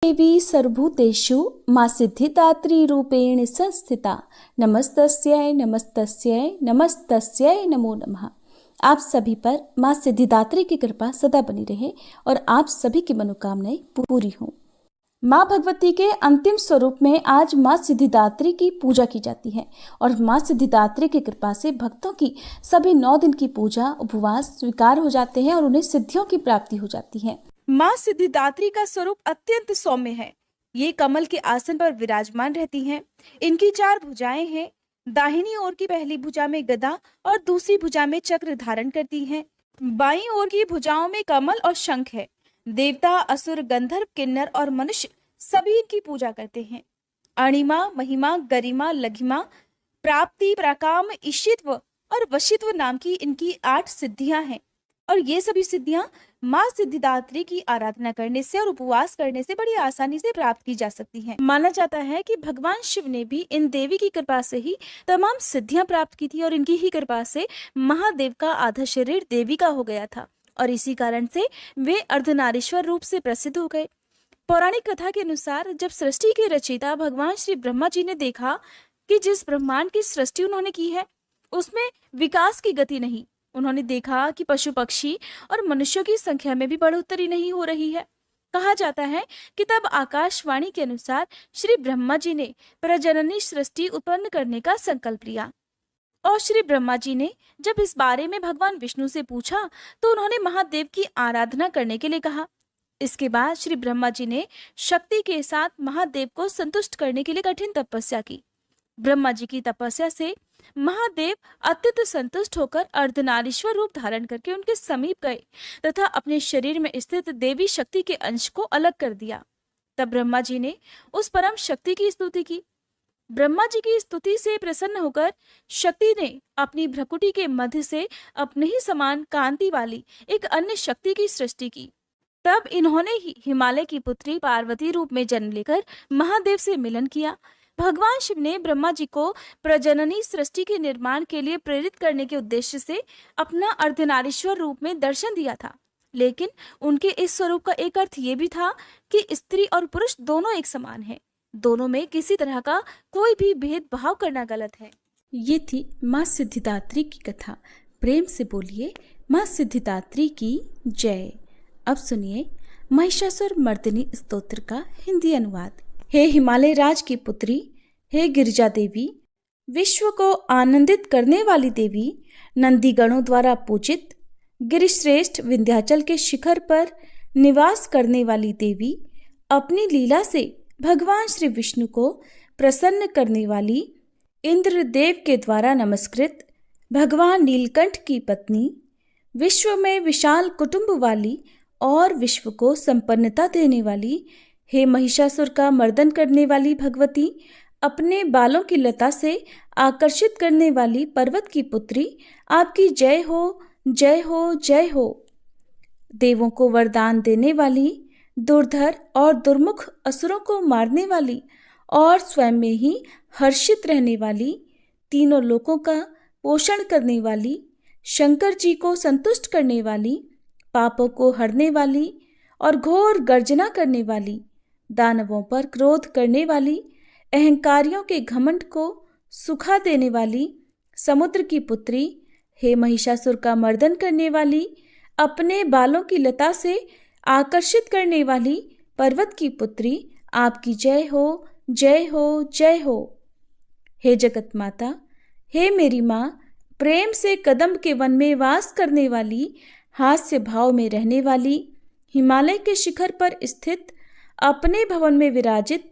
देवी सर्वभूतेषु मां सिद्धिदात्री रूपेण संस्थिता नमस्तस्यै नमस्तस्यै नमस्तस्यै नमो नमः। आप सभी पर मां सिद्धिदात्री की कृपा सदा बनी रहे और आप सभी की मनोकामनाएं पूरी हों। मां भगवती के अंतिम स्वरूप में आज मां सिद्धिदात्री की पूजा की जाती है और मां सिद्धिदात्री की कृपा से भक्तों की सभी 9 दिन की पूजा उपवास स्वीकार हो जाते हैं और उन्हें सिद्धियों की प्राप्ति हो जाती है। मां सिद्धिदात्री का स्वरूप अत्यंत सौम्य है। ये कमल के आसन पर विराजमान रहती हैं। इनकी 4 भुजाएं हैं। दाहिनी ओर की पहली भुजा में गदा और दूसरी भुजा में चक्र धारण करती हैं। बाईं ओर की भुजाओं में कमल और शंख है। देवता, असुर, गंधर्व, किन्नर और मनुष्य सभी इनकी पूजा करते हैं। अणिमा, महिमा, गरिमा, लघिमा, प्राप्ति, प्राकाम, ईशित्व और वशित्व नाम की इनकी 8 सिद्धियां हैं और ये सभी सिद्धियां मां सिद्धिदात्री की आराधना करने से और उपवास करने से बड़ी आसानी से प्राप्त की जा सकती हैं। माना जाता है कि भगवान शिव ने भी इन देवी की कृपा से ही तमाम सिद्धियां प्राप्त की थी और इनकी ही कृपा से महादेव का आधा शरीर देवी का हो गया था और इसी कारण से वे अर्धनारीश्वर रूप से प्रसिद्ध हो गए। पौराणिक कथा के अनुसार जब सृष्टि के रचयिता भगवान श्री ब्रह्मा जी ने देखा कि जिस ब्रह्मांड की सृष्टि उन्होंने की है उसमें विकास की गति नहीं, उन्होंने देखा कि पशु पक्षी और मनुष्यों की संख्या में भी बढ़ोतरी नहीं हो रही है। कहा जाता है कि तब आकाशवाणी के अनुसार श्री ब्रह्मा जी ने प्रजननी सृष्टि उत्पन्न करने का संकल्प लिया और श्री ब्रह्मा जी ने जब इस बारे में भगवान विष्णु से पूछा तो उन्होंने महादेव की आराधना करने के लिए कहा। इसके बाद श्री ब्रह्मा जी ने शक्ति के साथ महादेव को संतुष्ट करने के लिए कठिन तपस्या की। ब्रह्मा जी की तपस्या से महादेव अत्यंत संतुष्ट होकर अर्धनारीश्वर रूप धारण करके उनके समीप गए तथा अपने शरीर में स्थित देवी शक्ति के अंश को अलग कर दिया। तब ब्रह्मा जी ने उस परम शक्ति की स्तुति की। ब्रह्मा जी की स्तुति से प्रसन्न होकर शक्ति ने अपनी भ्रकुटी के मध्य से अपने ही समान कांति वाली एक अन्य शक्ति की सृष्टि की। तब इन्होंने ही हिमालय की पुत्री पार्वती रूप में जन्म लेकर महादेव से मिलन किया। भगवान शिव ने ब्रह्मा जी को प्रजननी सृष्टि के निर्माण के लिए प्रेरित करने के उद्देश्य से अपना अर्धनारीश्वर रूप में दर्शन दिया था, लेकिन उनके इस स्वरूप का एक अर्थ ये भी था कि स्त्री और पुरुष दोनों एक समान हैं, दोनों में किसी तरह का कोई भी भेदभाव करना गलत है। ये थी मां सिद्धिदात्री की कथा। प्रेम से बोलिए मां सिद्धिदात्री की जय। अब सुनिए महिषासुर मर्दिनी स्तोत्र का हिंदी अनुवाद। हे हिमालय राज की पुत्री, हे गिरिजा देवी, विश्व को आनंदित करने वाली देवी, नंदी गणों द्वारा पूजित, गिरिश्रेष्ठ विंध्याचल के शिखर पर निवास करने वाली देवी, अपनी लीला से भगवान श्री विष्णु को प्रसन्न करने वाली, इंद्रदेव के द्वारा नमस्कृत, भगवान नीलकंठ की पत्नी, विश्व में विशाल कुटुंब वाली और विश्व को संपन्नता देने वाली, हे महिषासुर का मर्दन करने वाली भगवती, अपने बालों की लता से आकर्षित करने वाली पर्वत की पुत्री, आपकी जय हो जय हो जय हो। देवों को वरदान देने वाली, दुर्धर और दुर्मुख असुरों को मारने वाली और स्वयं में ही हर्षित रहने वाली, तीनों लोकों का पोषण करने वाली, शंकर जी को संतुष्ट करने वाली, पापों को हरने वाली और घोर गर्जना करने वाली, दानवों पर क्रोध करने वाली, अहंकारियों के घमंड को सुखा देने वाली, समुद्र की पुत्री, हे महिषासुर का मर्दन करने वाली, अपने बालों की लता से आकर्षित करने वाली पर्वत की पुत्री, आपकी जय हो जय हो जय हो। हे जगत माता, हे मेरी माँ, प्रेम से कदम्ब के वन में वास करने वाली, हास्य भाव में रहने वाली, हिमालय के शिखर पर स्थित, अपने भवन में विराजित,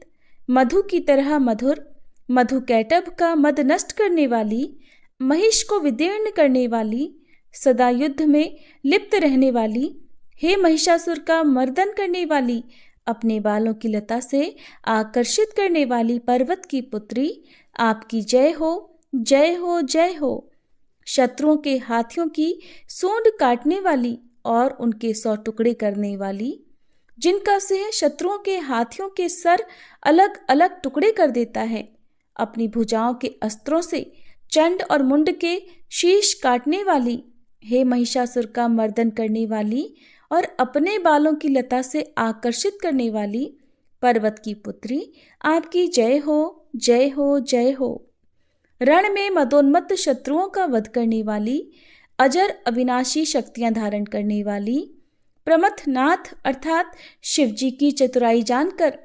मधु की तरह मधुर, मधु कैटभ का मद नष्ट करने वाली, महिष को विदीर्ण करने वाली, सदा युद्ध में लिप्त रहने वाली, हे महिषासुर का मर्दन करने वाली, अपने बालों की लता से आकर्षित करने वाली पर्वत की पुत्री, आपकी जय हो जय हो जय हो। शत्रुओं के हाथियों की सूंड काटने वाली और उनके 100 टुकड़े करने वाली, जिनका सिंह शत्रुओं के हाथियों के सर अलग अलग टुकड़े कर देता है, अपनी भुजाओं के अस्त्रों से चंड और मुंड के शीश काटने वाली, हे महिषासुर का मर्दन करने वाली और अपने बालों की लता से आकर्षित करने वाली, पर्वत की पुत्री आपकी जय हो, जय हो, जय हो। रण में मदोन्मत्त शत्रुओं का वध करने वाली, अजर अविनाशी शक्तियां धारण करने वाली, प्रमथनाथ अर्थात शिवजी की चतुराई जानकर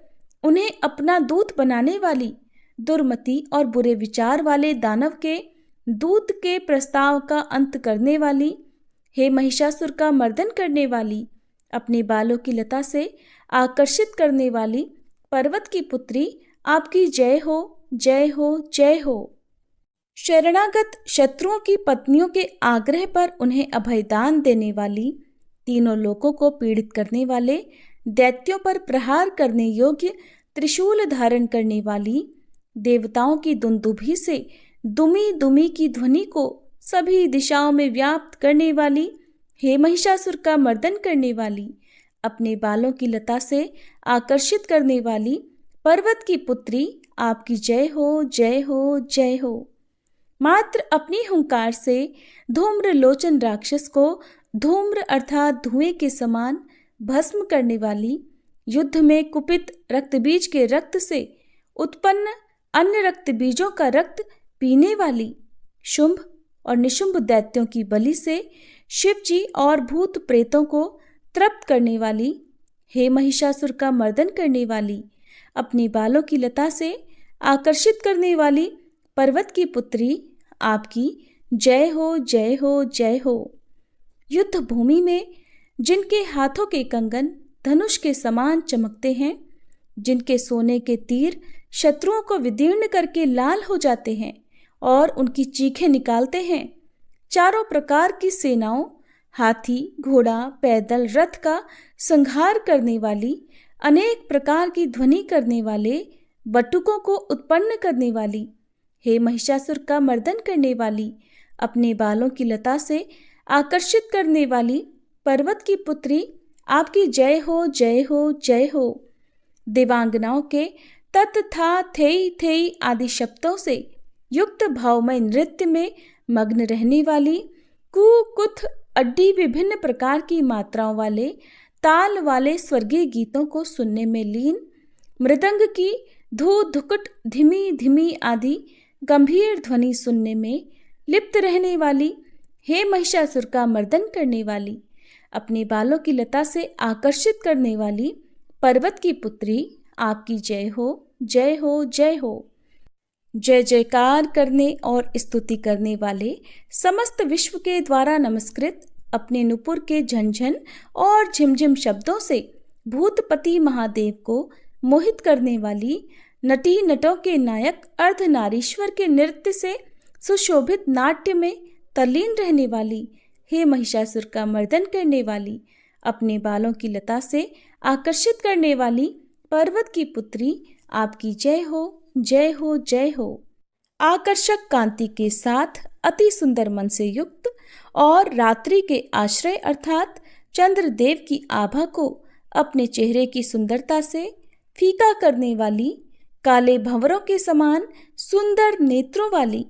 उन्हें अपना दूत बनाने वाली, दुर्मति और बुरे विचार वाले दानव के दूत के प्रस्ताव का अंत करने वाली, हे महिषासुर का मर्दन करने वाली, अपने बालों की लता से आकर्षित करने वाली पर्वत की पुत्री आपकी जय हो, जय हो, जय हो। शरणागत शत्रुओं की पत्नियों के आग्रह पर उन्हें अभयदान देने वाली, तीनों लोकों को पीड़ित करने वाले, दैत्यों पर प्रहार करने योग्य त्रिशूल धारण करने वाली, देवताओं की दुंदुभी से दुमी दुमी की ध्वनि को सभी दिशाओं में व्याप्त करने वाली, हे महिषासुर का मर्दन करने वाली, अपने बालों की लता से आकर्षित करने वाली पर्वत की पुत्री आपकी जय हो, जय हो, जय हो। मात्र अपनी हुंकार से धूम्र लोचन राक्षस को धूम्र अर्थात धुएं के समान भस्म करने वाली, युद्ध में कुपित रक्तबीज के रक्त से उत्पन्न अन्य रक्त बीजों का रक्त पीने वाली, शुंभ और निशुंभ दैत्यों की बलि से शिव जी और भूत प्रेतों को तृप्त करने वाली, हे महिषासुर का मर्दन करने वाली, अपनी बालों की लता से आकर्षित करने वाली पर्वत की पुत्री आपकी जय हो, जय हो, जय हो। युद्ध भूमि में जिनके हाथों के कंगन धनुष के समान चमकते हैं, जिनके सोने के तीर शत्रुओं को विदीर्ण करके लाल हो जाते हैं और उनकी चीखें निकालते हैं, चारों प्रकार की सेनाओं, हाथी, घोड़ा, पैदल, रथ का संहार करने वाली, अनेक प्रकार की ध्वनि करने वाले, बटुकों को उत्पन्न करने वाली, हे महिषासुर का मर्दन करने वाली, अपने बालों की लता से आकर्षित करने वाली पर्वत की पुत्री आपकी जय हो, जय हो, जय हो। देवांगनाओं के तत् था थेई थेई आदि शब्दों से युक्त भावमय नृत्य में मग्न रहने वाली, कु कुथ अड्डी विभिन्न प्रकार की मात्राओं वाले, ताल वाले स्वर्गीय गीतों को सुनने में लीन, मृदंग की धू धुकुट धीमी धीमी आदि गंभीर ध्वनि सुनने में लिप्त रहने वाली, हे महिषासुर का मर्दन करने वाली, अपने बालों की लता से आकर्षित करने वाली पर्वत की पुत्री आपकी जय हो, जय हो, जय हो। जय जयकार करने और स्तुति करने वाले, समस्त विश्व के द्वारा नमस्कृत, अपने नुपुर के झंझन और झिमझिम शब्दों से भूतपति महादेव को मोहित करने वाली, नटी नटों के नायक अर्धनारीश्वर के नृत्य से सुशोभित नाट्य में तल्लीन रहने वाली, हे महिषासुर का मर्दन करने वाली, अपने बालों की लता से आकर्षित करने वाली पर्वत की पुत्री आपकी जय हो, जय हो, जय हो। आकर्षक कांति के साथ अति सुंदर मन से युक्त और रात्रि के आश्रय अर्थात चंद्रदेव की आभा को अपने चेहरे की सुंदरता से फीका करने वाली, काले भंवरों के समान सुंदर नेत्रों वाली,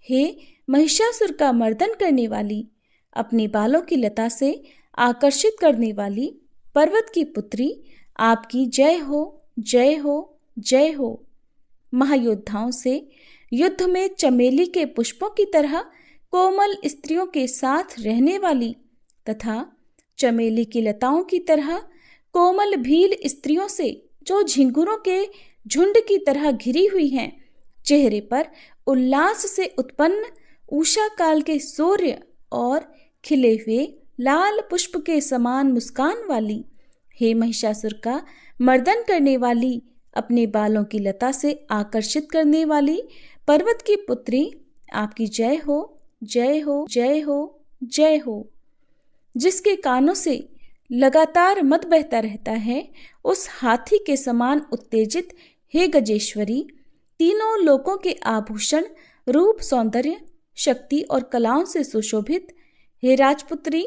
हे महिषासुर का मर्दन करने वाली, अपने बालों की लता से आकर्षित करने वाली पर्वत की पुत्री आपकी जय हो, जय हो, जय हो। महायोद्धाओं से युद्ध में चमेली के पुष्पों की तरह कोमल स्त्रियों के साथ रहने वाली तथा चमेली की लताओं की तरह कोमल भील स्त्रियों से जो झिंगुरों के झुंड की तरह घिरी हुई हैं, चेहरे पर उल्लास से उत्पन्न उषा काल के सूर्य और खिले हुए लाल पुष्प के समान मुस्कान वाली, हे महिषासुर का मर्दन करने वाली, अपने बालों की लता से आकर्षित करने वाली पर्वत की पुत्री आपकी जय हो, जय हो, जय हो, जय हो। जिसके कानों से लगातार मद बहता रहता है, उस हाथी के समान उत्तेजित हे गजेश्वरी, तीनों लोकों के आभूषण, रूप, सौंदर्य, शक्ति और कलाओं से सुशोभित, हे राजपुत्री,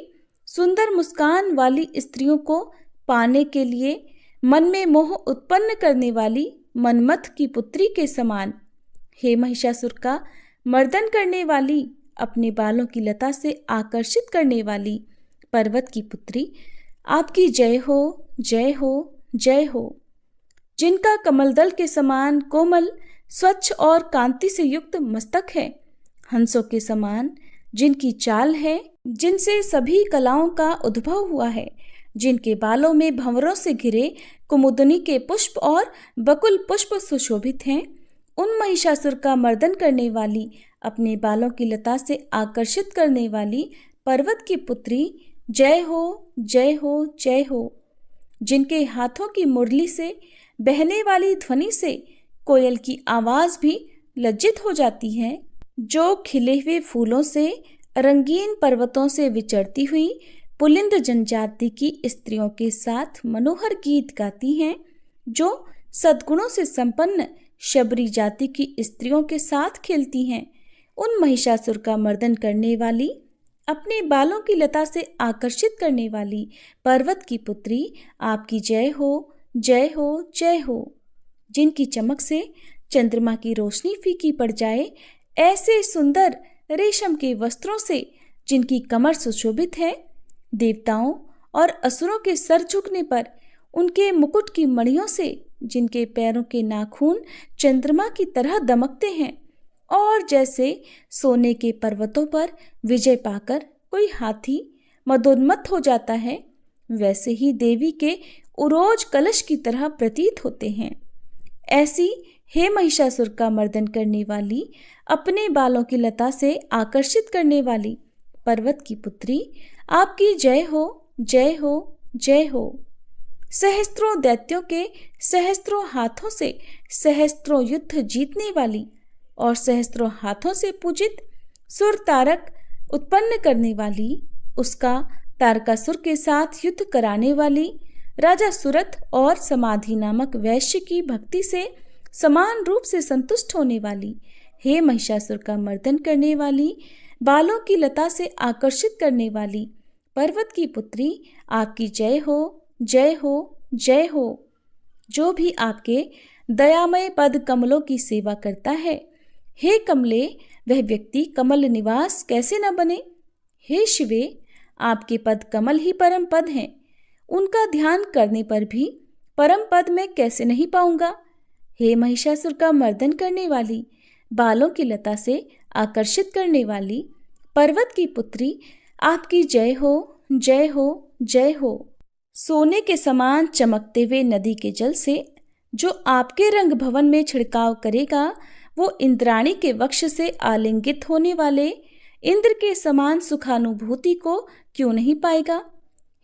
सुंदर मुस्कान वाली स्त्रियों को पाने के लिए मन में मोह उत्पन्न करने वाली मनमथ की पुत्री के समान, हे महिषासुर का मर्दन करने वाली, अपने बालों की लता से आकर्षित करने वाली पर्वत की पुत्री आपकी जय हो, जय हो, जय हो। जिनका कमलदल के समान कोमल, स्वच्छ और कांति से युक्त मस्तक है, हंसों के समान जिनकी चाल है, जिनसे सभी कलाओं का उद्भव हुआ है, जिनके बालों में भंवरों से घिरे कुमुदनी के पुष्प और बकुल पुष्प सुशोभित हैं, उन महिषासुर का मर्दन करने वाली, अपने बालों की लता से आकर्षित करने वाली पर्वत की पुत्री जय हो, जय हो, जय हो। जिनके हाथों की मुरली से बहने वाली ध्वनि से कोयल की आवाज भी लज्जित हो जाती है, जो खिले हुए फूलों से रंगीन पर्वतों से विचरती हुई पुलिंद जनजाति की स्त्रियों के साथ मनोहर गीत गाती हैं, जो सद्गुणों से संपन्न शबरी जाति की स्त्रियों के साथ खेलती हैं, उन महिषासुर का मर्दन करने वाली, अपने बालों की लता से आकर्षित करने वाली पर्वत की पुत्री आपकी जय हो, जय हो, जय हो। जिनकी चमक से चंद्रमा की रोशनी फीकी पड़ जाए, ऐसे सुंदर रेशम के वस्त्रों से जिनकी कमर सुशोभित है, देवताओं और असुरों के सर झुकने पर उनके मुकुट की मणियों से जिनके पैरों के नाखून चंद्रमा की तरह दमकते हैं, और जैसे सोने के पर्वतों पर विजय पाकर कोई हाथी मदोन्मत्त हो जाता है, वैसे ही देवी के उरोज कलश की तरह प्रतीत होते हैं। ऐसी हे महिषासुर का मर्दन करने वाली, अपने बालों की लता से आकर्षित करने वाली पर्वत की पुत्री आपकी जय हो, जय हो, जय हो। सहस्त्रों दैत्यों के सहस्त्रों हाथों से सहस्त्रों युद्ध जीतने वाली और सहस्त्रों हाथों से पूजित सुर तारक उत्पन्न करने वाली, उसका तारकासुर के साथ युद्ध कराने वाली, राजा सुरथ और समाधि नामक वैश्य की भक्ति से समान रूप से संतुष्ट होने वाली, हे महिषासुर का मर्दन करने वाली, बालों की लता से आकर्षित करने वाली पर्वत की पुत्री आपकी जय हो, जय हो, जय हो। जो भी आपके दयामय पद कमलों की सेवा करता है, हे कमले, वह व्यक्ति कमल निवास कैसे न बने। हे शिवे, आपके पद कमल ही परम पद हैं, उनका ध्यान करने पर भी परम पद मैं कैसे नहीं पाऊंगा। हे महिषासुर का मर्दन करने वाली, बालों की लता से आकर्षित करने वाली पर्वत की पुत्री आपकी जय हो, जय हो, जय हो। सोने के समान चमकते हुए नदी के जल से जो आपके रंग भवन में छिड़काव करेगा, वो इंद्राणी के वक्ष से आलिंगित होने वाले इंद्र के समान सुखानुभूति को क्यों नहीं पाएगा।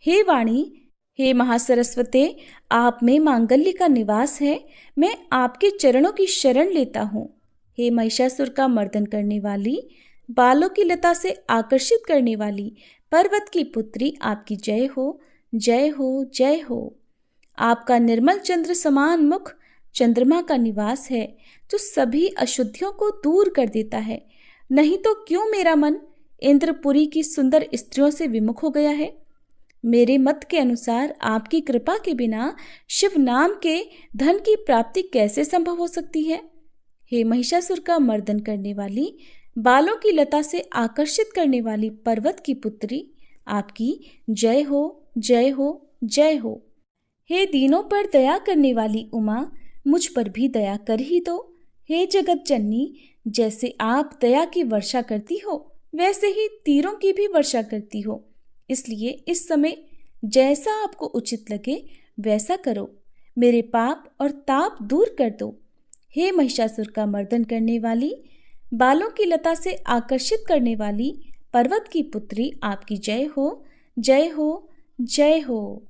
हे वाणी, हे महासरस्वते, आप में मांगल्य का निवास है, मैं आपके चरणों की शरण लेता हूँ। हे महिषासुर का मर्दन करने वाली, बालों की लता से आकर्षित करने वाली पर्वत की पुत्री आपकी जय हो, जय हो, जय हो। आपका निर्मल चंद्र समान मुख चंद्रमा का निवास है, जो सभी अशुद्धियों को दूर कर देता है। नहीं तो क्यों मेरा मन इंद्रपुरी की सुंदर स्त्रियों से विमुख हो गया है। मेरे मत के अनुसार आपकी कृपा के बिना शिव नाम के धन की प्राप्ति कैसे संभव हो सकती है। हे महिषासुर का मर्दन करने वाली, बालों की लता से आकर्षित करने वाली पर्वत की पुत्री आपकी जय हो, जय हो, जय हो। हे दीनों पर दया करने वाली उमा, मुझ पर भी दया कर ही दो। हे जगत जननी, जैसे आप दया की वर्षा करती हो, वैसे ही तीरों की भी वर्षा करती हो, इसलिए इस समय जैसा आपको उचित लगे वैसा करो, मेरे पाप और ताप दूर कर दो। हे महिषासुर का मर्दन करने वाली, बालों की लता से आकर्षित करने वाली पर्वत की पुत्री आपकी जय हो, जय हो, जय हो।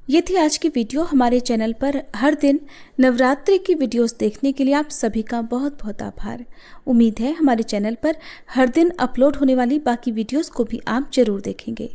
ये थी आज की वीडियो। हमारे चैनल पर हर दिन नवरात्रि की वीडियोस देखने के लिए आप सभी का बहुत बहुत आभार। उम्मीद है हमारे चैनल पर हर दिन अपलोड होने वाली बाकी वीडियोस को भी आप जरूर देखेंगे।